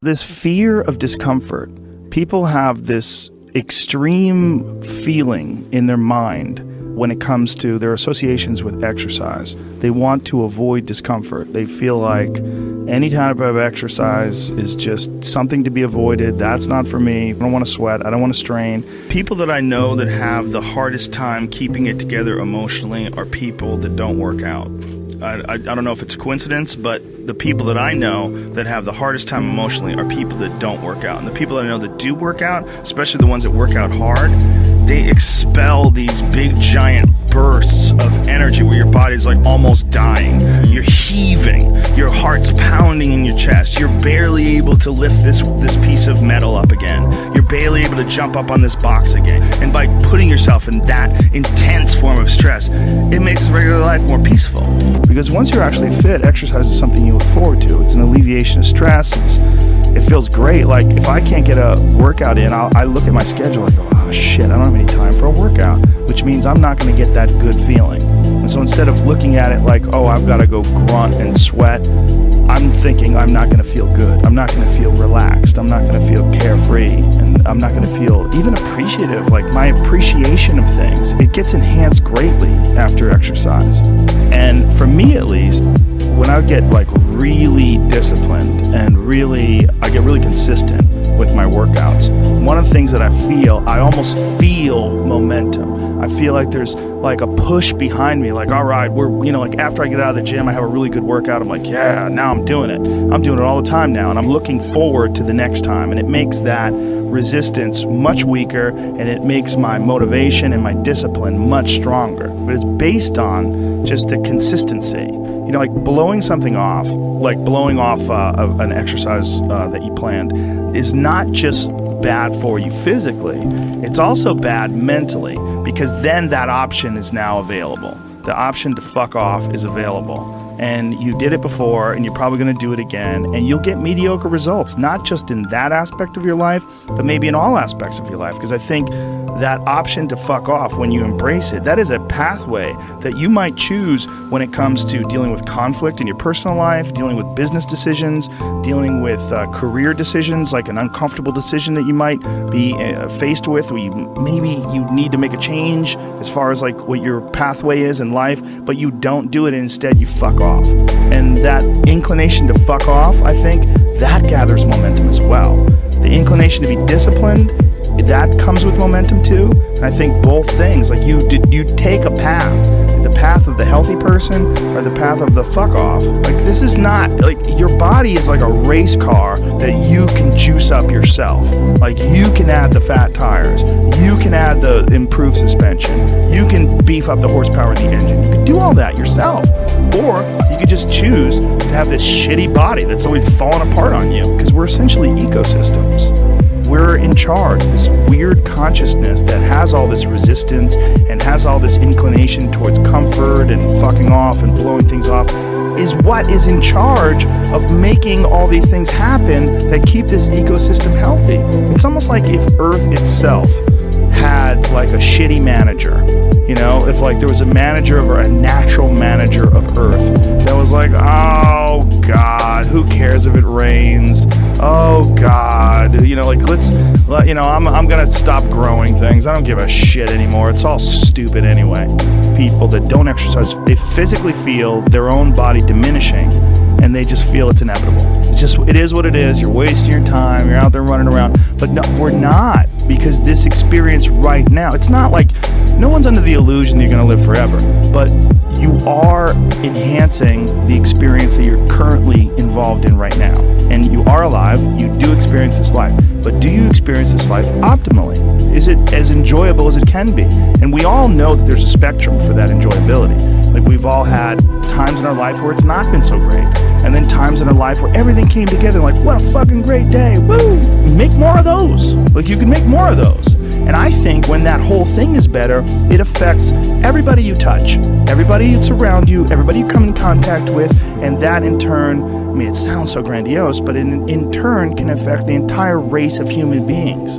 This fear of discomfort, people have this extreme feeling in their mind when it comes to their associations with exercise. They want to avoid discomfort. They feel like any type of exercise is just something to be avoided. That's not for me. I don't want to sweat. I don't want to strain. People that I know that have the hardest time keeping it together emotionally are people that don't work out. I don't know if it's a coincidence, but the people that I know that have the hardest time emotionally are people that don't work out. And the people that I know that do work out, especially the ones that work out hard, they expel these big giant bursts of energy where your body's like almost dying. You're heaving, your heart's pounding in your chest. You're barely able to lift this piece of metal up again. You're barely able to jump up on this box again. And by putting yourself in that intense form of stress, it makes regular life more peaceful. Because once you're actually fit, exercise is something you look forward to. It's an alleviation of stress. It feels great. Like if I can't get a workout in, I look at my schedule and go, oh shit, I don't have any time for a workout, which means I'm not going to get that good feeling. And so instead of looking at it like, oh, I've got to go grunt and sweat, I'm thinking I'm not going to feel good. I'm not going to feel relaxed. I'm not going to feel carefree. And I'm not going to feel even appreciative. Like my appreciation of things, it gets enhanced greatly after exercise. And for me at least, when I get like really disciplined and I get really consistent with my workouts, one of the things that I almost feel momentum. I feel like there's like a push behind me, like, all right, like after I get out of the gym, I have a really good workout. I'm like, yeah, now I'm doing it. I'm doing it all the time now. And I'm looking forward to the next time. And it makes that resistance much weaker, and it makes my motivation and my discipline much stronger. But it's based on just the consistency. You know, like blowing something off, like blowing off an exercise that you planned is not just bad for you physically, it's also bad mentally, because then that option is now available. The option to fuck off is available. And you did it before, and you're probably going to do it again, and you'll get mediocre results, not just in that aspect of your life, but maybe in all aspects of your life. Because I think that option to fuck off, when you embrace it, that is a pathway that you might choose when it comes to dealing with conflict in your personal life, dealing with business decisions, dealing with career decisions, like an uncomfortable decision that you might be faced with, where maybe you need to make a change as far as like what your pathway is in life, but you don't do it, and instead you fuck off. And that inclination to fuck off, I think, that gathers momentum as well. The inclination to be disciplined, that comes with momentum too. And I think both things, like you take a path, the path of the healthy person or the path of the fuck off. Like this is not, like your body is like a race car that you can juice up yourself. Like you can add the fat tires, you can add the improved suspension, you can beef up the horsepower in the engine. You can do all that yourself. Or you could just choose to have this shitty body that's always falling apart on you, because we're essentially ecosystems. We're in charge. This weird consciousness that has all this resistance and has all this inclination towards comfort and fucking off and blowing things off is what is in charge of making all these things happen that keep this ecosystem healthy. It's almost like if Earth itself had like a shitty manager. You know, if like there was a manager or a natural manager of Earth that was like, oh God, who cares if it rains? Oh God, you know, like I'm gonna stop growing things. I don't give a shit anymore. It's all stupid anyway. People that don't exercise, they physically feel their own body diminishing, and they just feel it's inevitable. It is what it is. You're wasting your time. You're out there running around. But no, we're not, because this experience right now, it's not like no one's under the illusion that you're going to live forever, but you are enhancing the experience that you're currently involved in right now. And you are alive. You do experience this life. But do you experience this life optimally? Is it as enjoyable as it can be? And we all know that there's a spectrum for that enjoyability. Like we've all had times in our life where it's not been so great. And then times in our life where everything came together, like, what a fucking great day, woo! Make more of those. Like, you can make more of those. And I think when that whole thing is better, it affects everybody you touch, everybody that's around you, everybody you come in contact with, and that in turn, I mean, it sounds so grandiose, but in turn can affect the entire race of human beings.